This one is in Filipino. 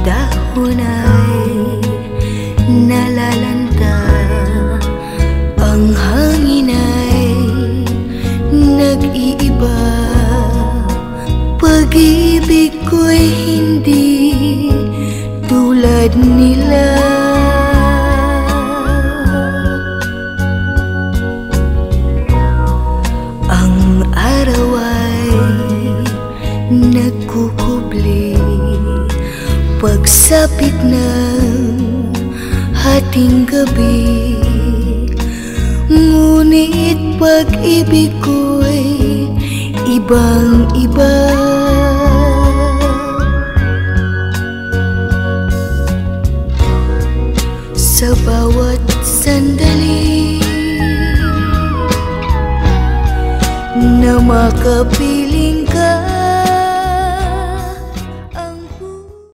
dahon ay nalalanta, ang hangin ay nag-iiba. Pag-ibig ko'y hindi tulad nila. Ang araw ay nagkukubli pagsapit ng hating gabi. Ngunit pag-ibig ko'y ibang-iba. Sa bawat sandali na makapiling